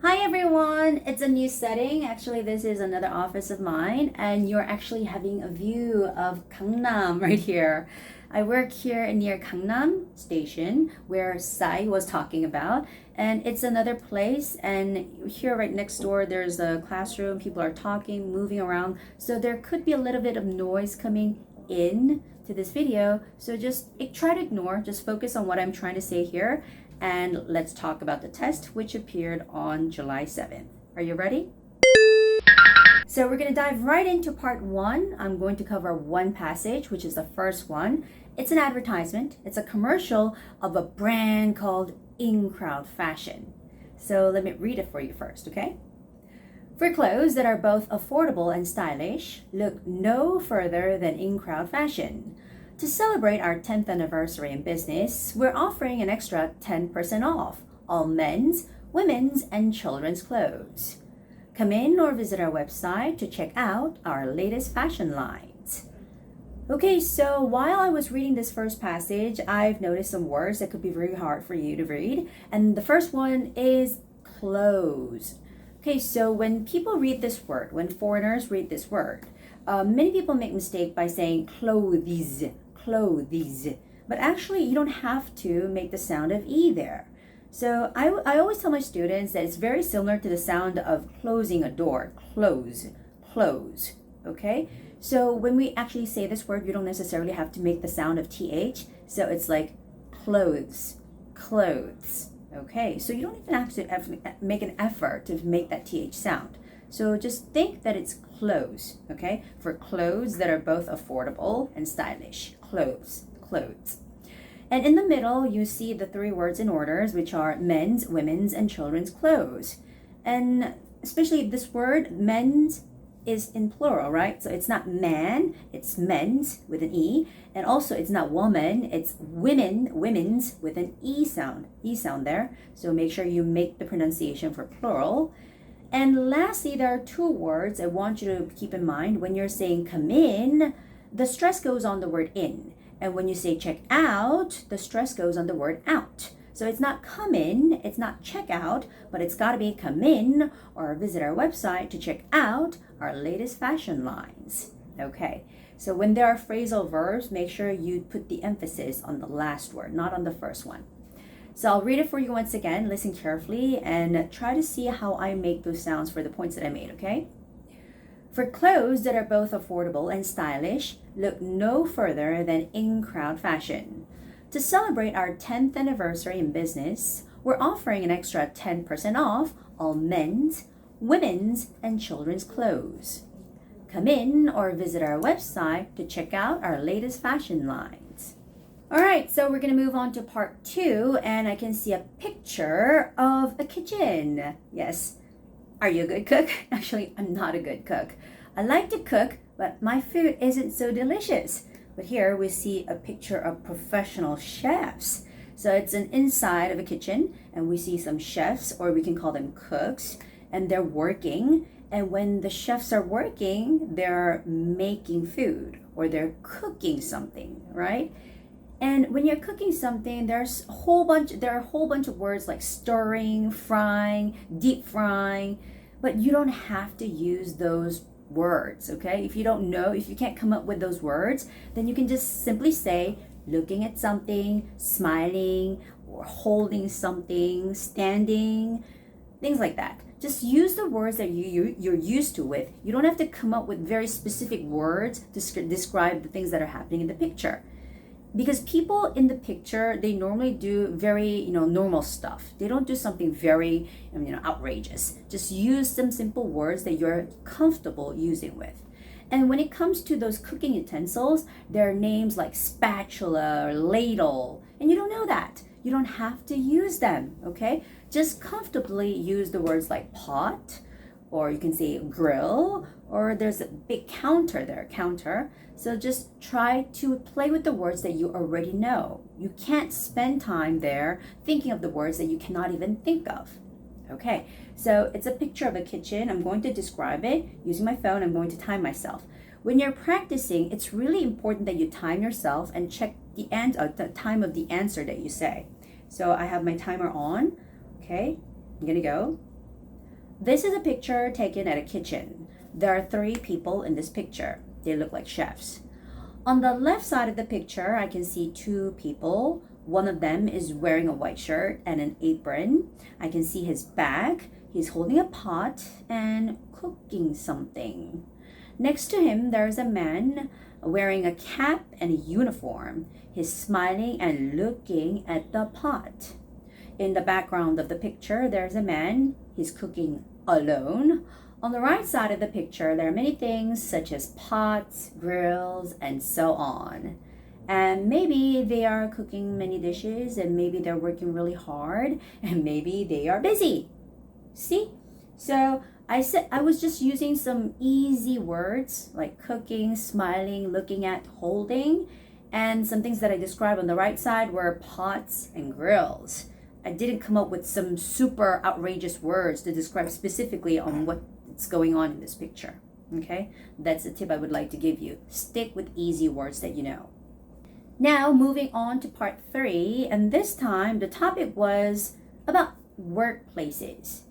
Hi everyone! It's a new setting. Actually, this is another office of mine, and you're actually having a view of Gangnam right here. I work here near Gangnam Station, where Sai was talking about, and it's another place. And here, right next door, there's a classroom. People are talking, moving around, so there could be a little bit of noise coming in to this video. So just try to ignore, just focus on what I'm trying to say here, and let's talk about the test which appeared on July 7th. Are you ready? So we're going to dive right into part one. I'm going to cover one passage, which is the first one. It's an advertisement. It's a commercial of a brand called In Crowd Fashion. So let me read it for you first, okay? For clothes that are both affordable and stylish, look no further than In Crowd Fashion. To celebrate our 10th anniversary in business, we're offering an extra 10% off all men's, women's, and children's clothes. Come in or visit our website to check out our latest fashion lines. Okay, so while I was reading this first passage, I've noticed some words that could be very hard for you to read. And the first one is clothes. Okay, so when people read this word, when foreigners read this word, many people make mistake by saying clothes, clothes. But actually, you don't have to make the sound of E there. So I always tell my students that it's very similar to the sound of closing a door, close, close, okay? So when we actually say this word, you don't necessarily have to make the sound of TH. So it's like clothes, clothes, okay? So you don't even have to make an effort to make that TH sound. So just think that it's clothes, okay? For clothes that are both affordable and stylish, clothes, clothes. And in the middle, you see the three words in orders, which are men's, women's, and children's clothes. And especially this word, men's, is in plural, right? So it's not man, it's men's with an E. And also it's not woman, it's women, women's with an E sound there. So make sure you make the pronunciation for plural. And lastly, there are two words I want you to keep in mind. When you're saying come in, the stress goes on the word in. And when you say check out, the stress goes on the word out. So it's not come in, it's not check out, but it's got to be come in or visit our website to check out our latest fashion lines. Okay, so when there are phrasal verbs, make sure you put the emphasis on the last word, not on the first one. So I'll read it for you once again, listen carefully, and try to see how I make those sounds for the points that I made, okay? For clothes that are both affordable and stylish, look no further than In Crowd Fashion. To celebrate our 10th anniversary in business, we're offering an extra 10% off all men's, women's, and children's clothes. Come in or visit our website to check out our latest fashion lines. All right, so we're gonna move on to part two, and I can see a picture of a kitchen. Yes. Are you a good cook? Actually, I'm not a good cook. I like to cook, but my food isn't so delicious. But here we see a picture of professional chefs. So it's an inside of a kitchen, and we see some chefs, or we can call them cooks, and they're working. And when the chefs are working, they're making food or they're cooking something, right? And when you're cooking something, there are a whole bunch of words like stirring, frying, deep frying, but you don't have to use those words, okay? If you can't come up with those words, then you can just simply say looking at something, smiling, or holding something, standing, things like that. Just use the words that you're used to with. You don't have to come up with very specific words to describe the things that are happening in the picture. Because people in the picture, they normally do very normal stuff. They don't do something very outrageous. Just use some simple words that you're comfortable using with. And when it comes to those cooking utensils, there are names like spatula or ladle, and you don't know that. You don't have to use them, okay? Just comfortably use the words like pot, or you can say grill, or there's a big counter there, counter. So just try to play with the words that you already know. You can't spend time there thinking of the words that you cannot even think of. Okay, so it's a picture of a kitchen. I'm going to describe it using my phone. I'm going to time myself. When you're practicing, it's really important that you time yourself and check the time of the answer that you say. So I have my timer on. Okay, I'm gonna go. This is a picture taken at a kitchen. There are three people in this picture. They look like chefs. On the left side of the picture, I can see two people. One of them is wearing a white shirt and an apron. I can see his back. He's holding a pot and cooking something. Next to him, there's a man wearing a cap and a uniform. He's smiling and looking at the pot. In the background of the picture, there's a man. He's cooking alone. On the right side of the picture, there are many things such as pots, grills, and so on. And maybe they are cooking many dishes, and maybe they're working really hard, and maybe they are busy. See? So I was just using some easy words like cooking, smiling, looking at, holding, and some things that I described on the right side were pots and grills. I didn't come up with some super outrageous words to describe specifically on what's going on in this picture. Okay? That's the tip I would like to give you. Stick with easy words that you know. Now, moving on to part 3, and this time the topic was about workplaces.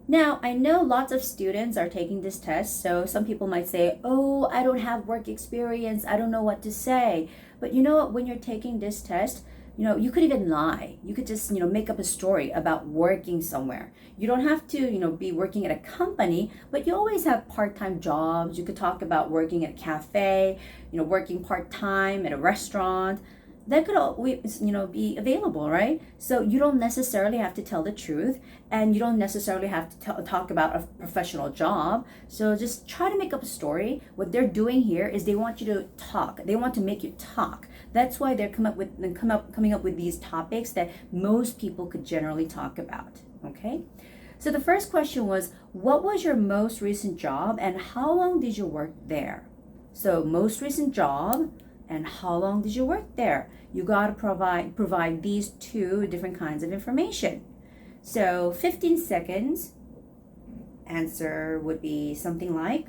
Now, I know lots of students are taking this test, so some people might say, oh, I don't have work experience, I don't know what to say. But you know what, when you're taking this test, you could even lie. You could just, make up a story about working somewhere. You don't have to, be working at a company, but you always have part-time jobs. You could talk about working at a cafe, working part-time at a restaurant. That could always, be available, right? So you don't necessarily have to tell the truth, and you don't necessarily have to talk about a professional job. So just try to make up a story. What they're doing here is they want you to talk. They want to make you talk. That's why they're coming up with these topics that most people could generally talk about. Okay. So the first question was, what was your most recent job, and how long did you work there? So most recent job, and how long did you work there? You got to provide these two different kinds of information. So 15 seconds, answer would be something like,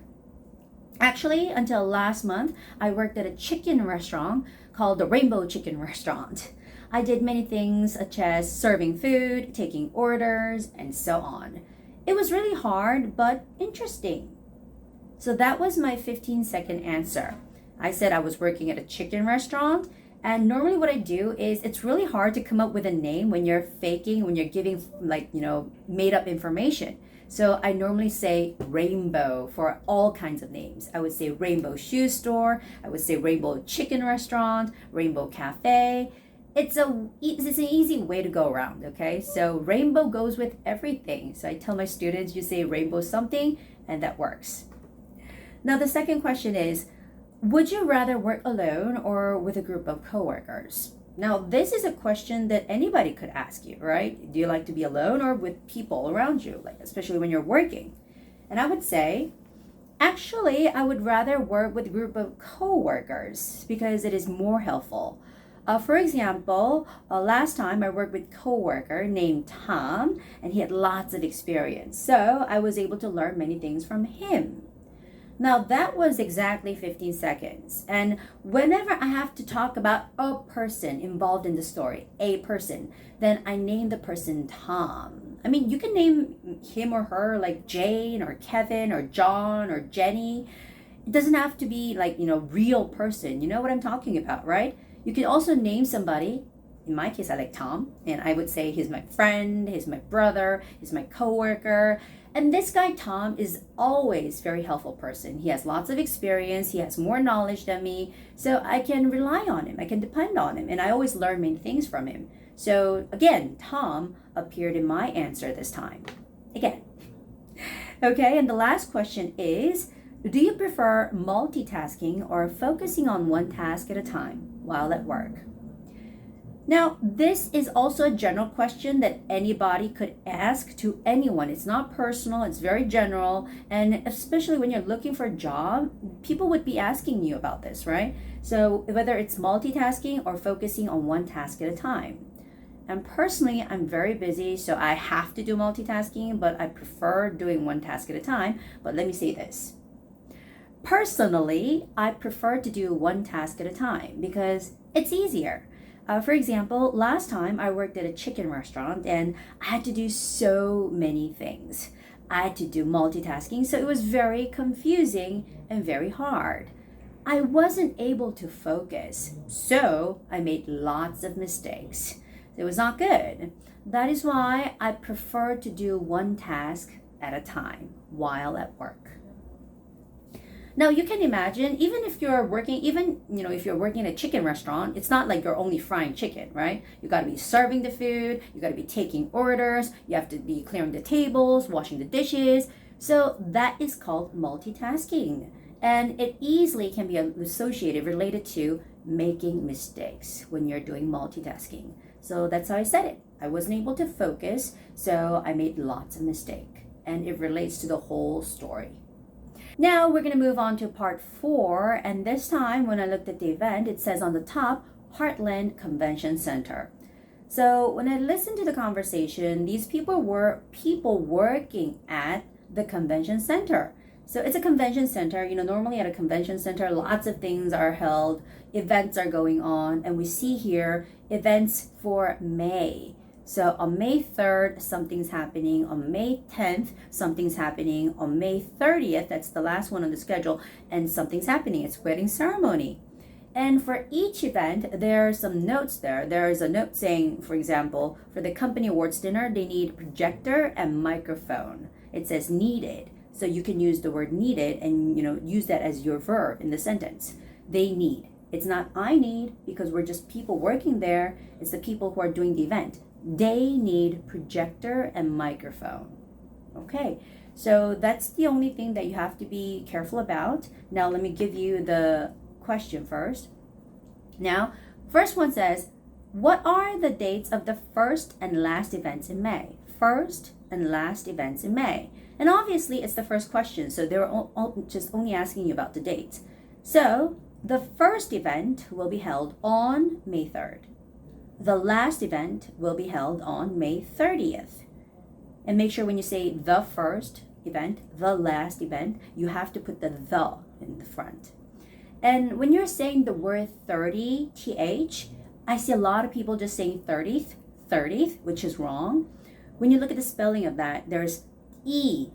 actually, until last month, I worked at a chicken restaurant called the Rainbow Chicken Restaurant. I did many things such as serving food, taking orders, and so on. It was really hard, but interesting. So that was my 15-second answer. I said I was working at a chicken restaurant, and normally what I do is it's really hard to come up with a name when you're giving made up information. So I normally say rainbow for all kinds of names. I would say rainbow shoe store, I would say rainbow chicken restaurant, rainbow cafe. It's an easy way to go around, okay? So rainbow goes with everything. So I tell my students, you say rainbow something, and that works. Now the second question is, would you rather work alone or with a group of coworkers? Now, this is a question that anybody could ask you, right? Do you like to be alone or with people around you, especially when you're working? And I would say, actually, I would rather work with a group of coworkers because it is more helpful. For example, last time I worked with a coworker named Tom, and he had lots of experience. So I was able to learn many things from him. Now that was exactly 15 seconds. And whenever I have to talk about a person involved in the story, a person, then I name the person Tom. I mean, you can name him or her like Jane or Kevin or John or Jenny. It doesn't have to be real person. You know what I'm talking about, right? You can also name somebody. In my case, I like Tom, and I would say he's my friend, he's my brother, he's my coworker. And this guy, Tom, is always a very helpful person. He has lots of experience. He has more knowledge than me. So I can rely on him. I can depend on him. And I always learn many things from him. So again, Tom appeared in my answer this time. Again. Okay, and the last question is, do you prefer multitasking or focusing on one task at a time while at work? Now, this is also a general question that anybody could ask to anyone. It's not personal, it's very general. And especially when you're looking for a job, people would be asking you about this, right? So whether it's multitasking or focusing on one task at a time. And personally, I'm very busy, so I have to do multitasking, but I prefer doing one task at a time. But let me say this. Personally, I prefer to do one task at a time because it's easier. For example, last time I worked at a chicken restaurant and I had to do so many things. I had to do multitasking, so it was very confusing and very hard. I wasn't able to focus, so I made lots of mistakes. It was not good. That is why I prefer to do one task at a time while at work. Now you can imagine, even if you're working, if you're working in a chicken restaurant, it's not like you're only frying chicken, right? You got to be serving the food, you got to be taking orders, you have to be clearing the tables, washing the dishes. So that is called multitasking. And it easily can be associated, related to making mistakes when you're doing multitasking. So that's how I said it. I wasn't able to focus, so I made lots of mistakes. And it relates to the whole story. Now we're going to move on to part 4, and this time when I looked at the event, it says on the top, Heartland Convention Center. So when I listened to the conversation, these people were people working at the convention center. So it's a convention center. Normally at a convention center, lots of things are held, events are going on, and we see here events for May. So on May 3rd, something's happening. On May 10th, something's happening. On May 30th, that's the last one on the schedule, and something's happening. It's wedding ceremony. And for each event, there are some notes there. There is a note saying, for example, for the company awards dinner, they need projector and microphone. It says needed. So you can use the word needed and use that as your verb in the sentence. They need. It's not I need, because we're just people working there. It's the people who are doing the event. They need projector and microphone. Okay, so that's the only thing that you have to be careful about. Now let me give you the question first. Now, first one says, what are the dates of the first and last events in May? First and last events in May. And obviously it's the first question, so they're just only asking you about the dates. So the first event will be held on May 3rd. The last event will be held on May 30th. And make sure when you say the first event, the last event, you have to put the in the front. And when you're saying the word 30, th, I see a lot of people just saying 30th, which is wrong. When you look at the spelling of that, there's E,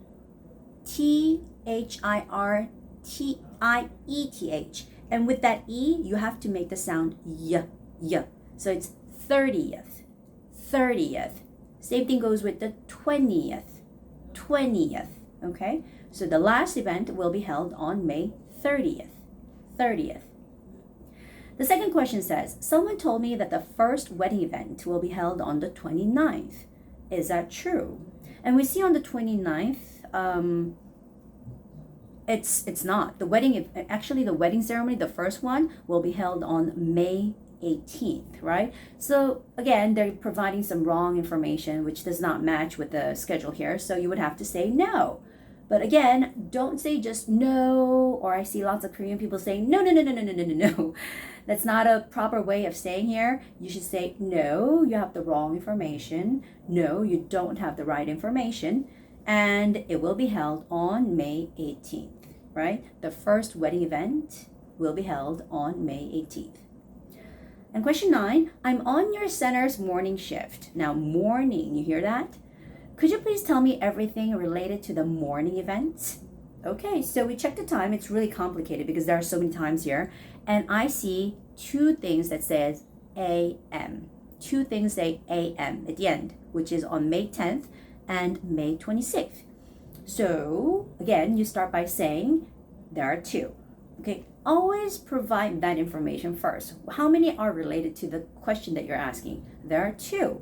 T-H-I-R-T-I-E-T-H. And with that E, you have to make the sound y. So it's 30th. Same thing goes with the 20th. Okay? So the last event will be held on May 30th. The second question says, someone told me that the first wedding event will be held on the 29th. Is that true? And we see on the 29th, it's not. The wedding ceremony, the first one, will be held on May 18th, right? So again, they're providing some wrong information, which does not match with the schedule here. So you would have to say no. But again, don't say just no, or I see lots of Korean people saying no. That's not a proper way of saying here. You should say no, you have the wrong information. No, you don't have the right information. And it will be held on May 18th, right? The first wedding event will be held on May 18th. And question 9, I'm on your center's morning shift. Now, morning, you hear that? Could you please tell me everything related to the morning events? Okay, so we checked the time. It's really complicated because there are so many times here. And I see 2 things that says AM. 2 things say AM at the end, which is on May 10th and May 26th. So, again, you start by saying there are 2. Okay, always provide that information first. How many are related to the question that you're asking? There are 2.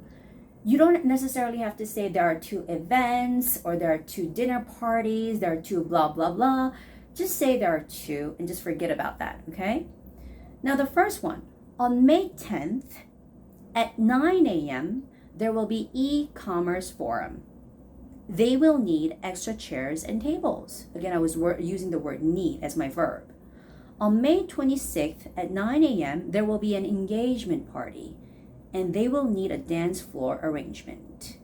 You don't necessarily have to say there are 2 events or there are 2 dinner parties, there are 2 blah, blah, blah. Just say there are 2 and just forget about that, okay? Now the first one, on May 10th at 9 a.m., there will be e-commerce forum. They will need extra chairs and tables. Again, I was using the word need as my verb. On May 26th at 9 a.m., there will be an engagement party, and they will need a dance floor arrangement.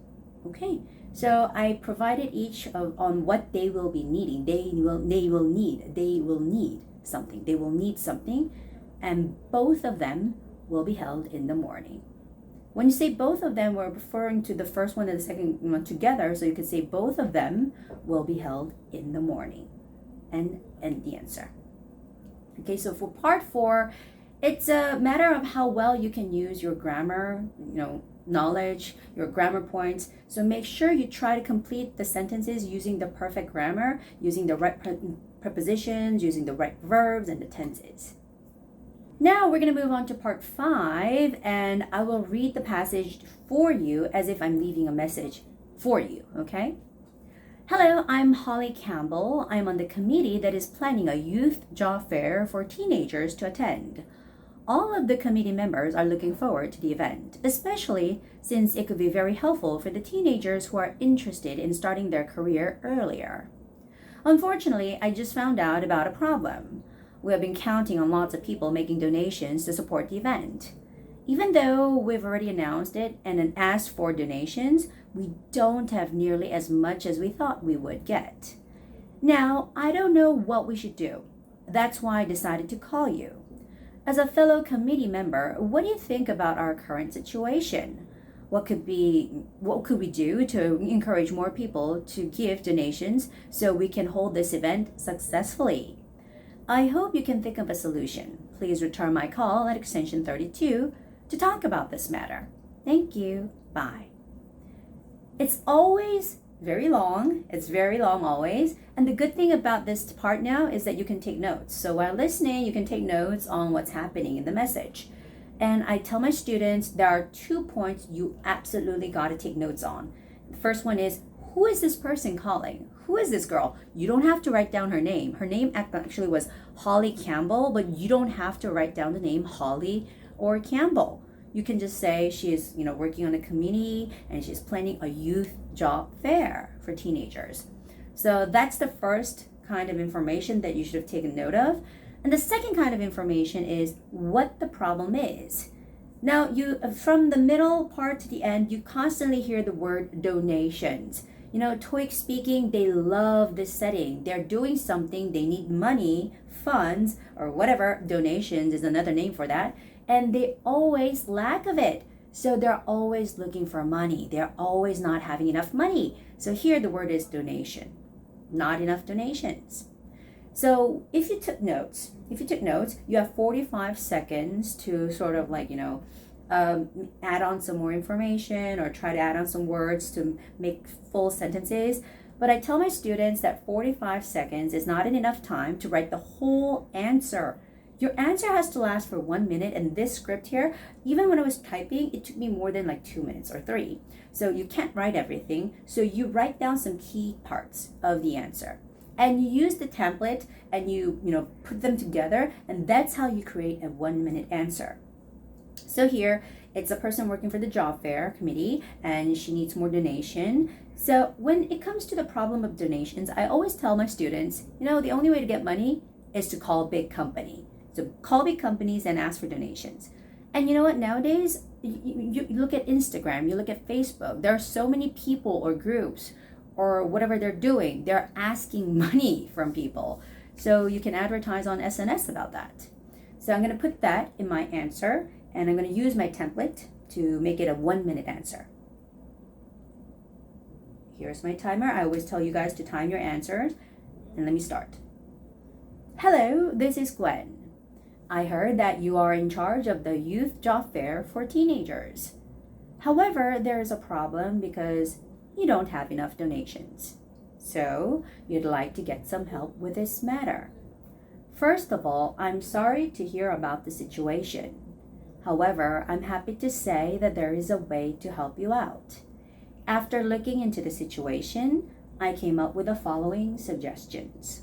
Okay, so I provided each on what they will be needing. They will need something, and both of them will be held in the morning. When you say both of them, we're referring to the first one and the second one together. So you could say both of them will be held in the morning. And the answer. Okay, so for part 4, it's a matter of how well you can use your grammar, knowledge, your grammar points. So make sure you try to complete the sentences using the perfect grammar, using the right prepositions, using the right verbs and the tenses. Now we're going to move on to part 5, and I will read the passage for you as if I'm leaving a message for you, okay? Hello, I'm Holly Campbell. I'm on the committee that is planning a youth job fair for teenagers to attend. All of the committee members are looking forward to the event, especially since it could be very helpful for the teenagers who are interested in starting their career earlier. Unfortunately, I just found out about a problem. We have been counting on lots of people making donations to support the event. Even though we've already announced it and asked for donations, we don't have nearly as much as we thought we would get. Now, I don't know what we should do. That's why I decided to call you. As a fellow committee member, what do you think about our current situation? What could we do to encourage more people to give donations so we can hold this event successfully? I hope you can think of a solution. Please return my call at extension 32 to talk about this matter. Thank you. Bye. It's always very long. It's very long always. And the good thing about this part now is that you can take notes. So while listening, you can take notes on what's happening in the message. And I tell my students there are 2 points you absolutely got to take notes on. The first one is, who is this person calling? Who is this girl? You don't have to write down her name. Her name actually was Holly Campbell, but you don't have to write down the name Holly or Campbell. You can just say she is, working on a committee and she's planning a youth job fair for teenagers. So that's the first kind of information that you should have taken note of. And the second kind of information is what the problem is. Now, from the middle part to the end, you constantly hear the word donations. TOEIC speaking, they love this setting. They're doing something, they need money, funds, or whatever. Donations is another name for that. And they always lack of it. So they're always looking for money. They're always not having enough money. So here the word is donation. Not enough donations. So if you took notes, you have 45 seconds to sort of add on some more information or try to add on some words to make full sentences. But I tell my students that 45 seconds is not enough time to write the whole answer. Your answer has to last for 1 minute, and this script here, even when I was typing, it took me more than 2 minutes or 3. So you can't write everything. So you write down some key parts of the answer. And you use the template and you put them together, and that's how you create a 1 minute answer. So here, it's a person working for the job fair committee and she needs more donation. So when it comes to the problem of donations, I always tell my students, the only way to get money is to call a big company. So call big companies and ask for donations. And you know what? Nowadays, you look at Instagram, you look at Facebook, there are so many people or groups or whatever they're doing, they're asking money from people. So you can advertise on SNS about that. So I'm going to put that in my answer, and I'm going to use my template to make it a 1 minute answer. Here's my timer. I always tell you guys to time your answers. And let me start. Hello, this is Gwen. I heard that you are in charge of the youth job fair for teenagers. However, there is a problem because you don't have enough donations. So you'd like to get some help with this matter. First of all, I'm sorry to hear about the situation. However, I'm happy to say that there is a way to help you out. After looking into the situation, I came up with the following suggestions.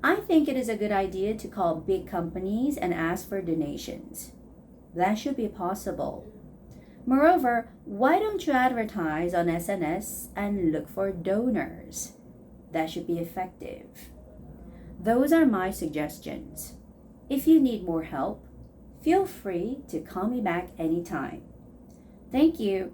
I think it is a good idea to call big companies and ask for donations. That should be possible. Moreover, why don't you advertise on SNS and look for donors? That should be effective. Those are my suggestions. If you need more help, feel free to call me back anytime. Thank you.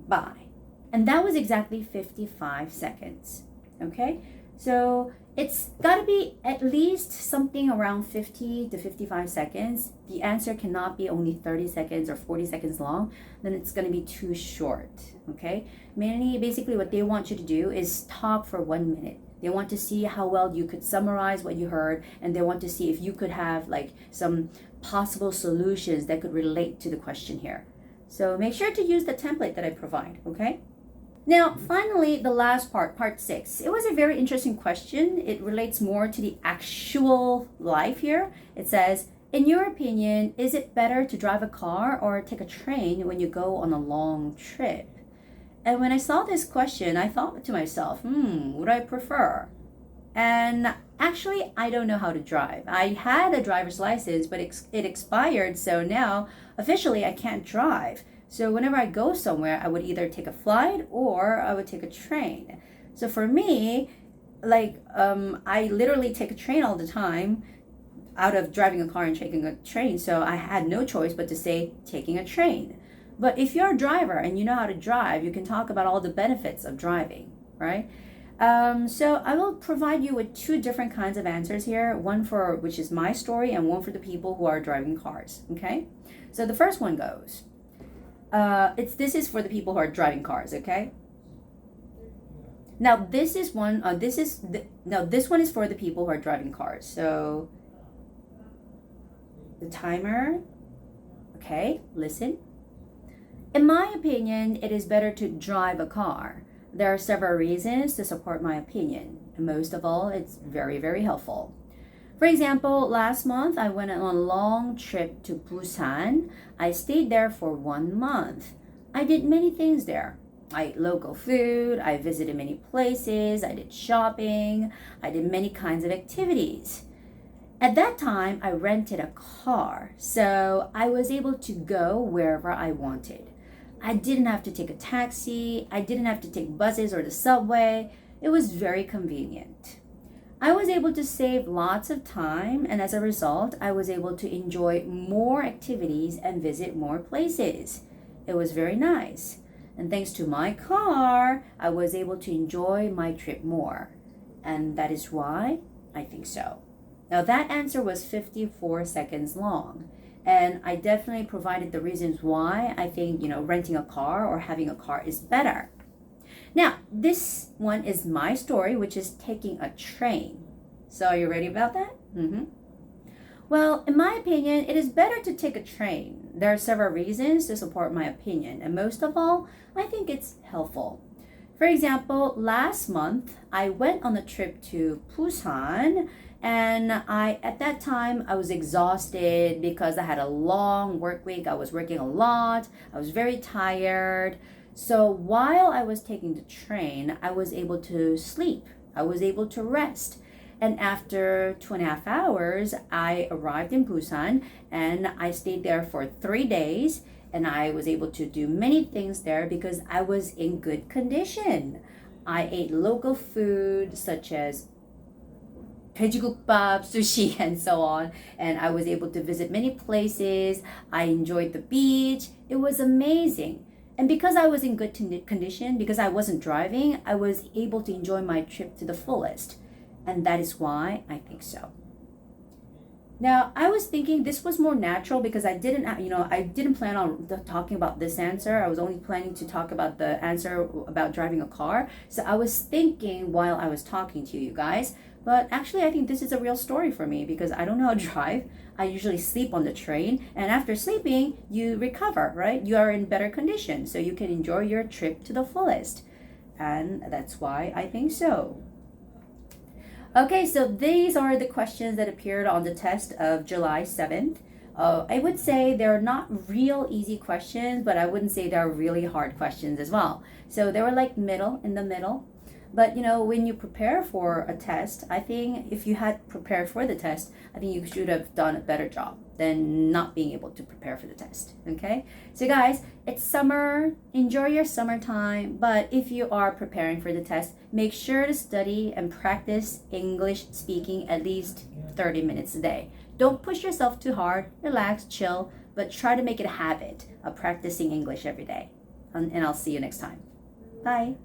Bye. And that was exactly 55 seconds. Okay? So It's got to be at least something around 50 to 55 seconds. The answer cannot be only 30 seconds or 40 seconds long. Then it's going to be too short. Okay? Basically, what they want you to do is talk for 1 minute. They want to see how well you could summarize what you heard, and they want to see if you could have like some possible solutions that could relate to the question here. So make sure to use the template that I provide. Okay? Now, finally, the last part 6. It was a very interesting question. It relates more to the actual life here. It says, in your opinion, is it better to drive a car or take a train when you go on a long trip? And when I saw this question, I thought to myself, would I prefer? And actually, I don't know how to drive. I had a driver's license, but it expired, so now officially I can't drive. So whenever I go somewhere, I would either take a flight or I would take a train. So for me, I literally take a train all the time out of driving a car and taking a train. So I had no choice but to say taking a train. But if you're a driver and you know how to drive, you can talk about all the benefits of driving, right? So I will provide you with 2 different kinds of answers here. One for which is my story and one for the people who are driving cars, okay? So the first one goes, this is for the people who are driving cars, okay? Now this one is for the people who are driving cars. So the timer, okay, listen. In my opinion, it is better to drive a car. There are several reasons to support my opinion, and most of all, it's very, very helpful. For example, last month I went on a long trip to Busan. I stayed there for 1 month. I did many things there. I ate local food, I visited many places, I did shopping, I did many kinds of activities. At that time, I rented a car, so I was able to go wherever I wanted. I didn't have to take a taxi, I didn't have to take buses or the subway. It was very convenient. I was able to save lots of time, and as a result, I was able to enjoy more activities and visit more places. It was very nice. And thanks to my car, I was able to enjoy my trip more. And that is why I think so. Now that answer was 54 seconds long. And I definitely provided the reasons why I think, renting a car or having a car is better. Now, this one is my story, which is taking a train. So are you ready about that? Well, in my opinion, it is better to take a train. There are several reasons to support my opinion, and most of all, I think it's helpful. For example, last month, I went on a trip to Busan, and at that time, I was exhausted because I had a long work week. I was working a lot. I was very tired. So while I was taking the train, I was able to sleep. I was able to rest. And after 2.5 hours, I arrived in Busan and I stayed there for 3 days. And I was able to do many things there because I was in good condition. I ate local food such as 돼지국밥, sushi, and so on. And I was able to visit many places. I enjoyed the beach. It was amazing. And because I was in good condition, because I wasn't driving, I was able to enjoy my trip to the fullest. And that is why I think so. Now, I was thinking this was more natural because I didn't plan on talking about this answer. I was only planning to talk about the answer about driving a car. So I was thinking while I was talking to you guys. But actually, I think this is a real story for me because I don't know how to drive. I usually sleep on the train. And after sleeping, you recover, right? You are in better condition. So you can enjoy your trip to the fullest. And that's why I think so. Okay, so these are the questions that appeared on the test of July 7th. I would say they're not real easy questions, but I wouldn't say they're really hard questions as well. So they were like in the middle. But when you prepare for a test, I think if you had prepared for the test, I think you should have done a better job than not being able to prepare for the test. Okay? So guys, it's summer. Enjoy your summertime. But if you are preparing for the test, make sure to study and practice English speaking at least 30 minutes a day. Don't push yourself too hard. Relax, chill, but try to make it a habit of practicing English every day. And I'll see you next time. Bye.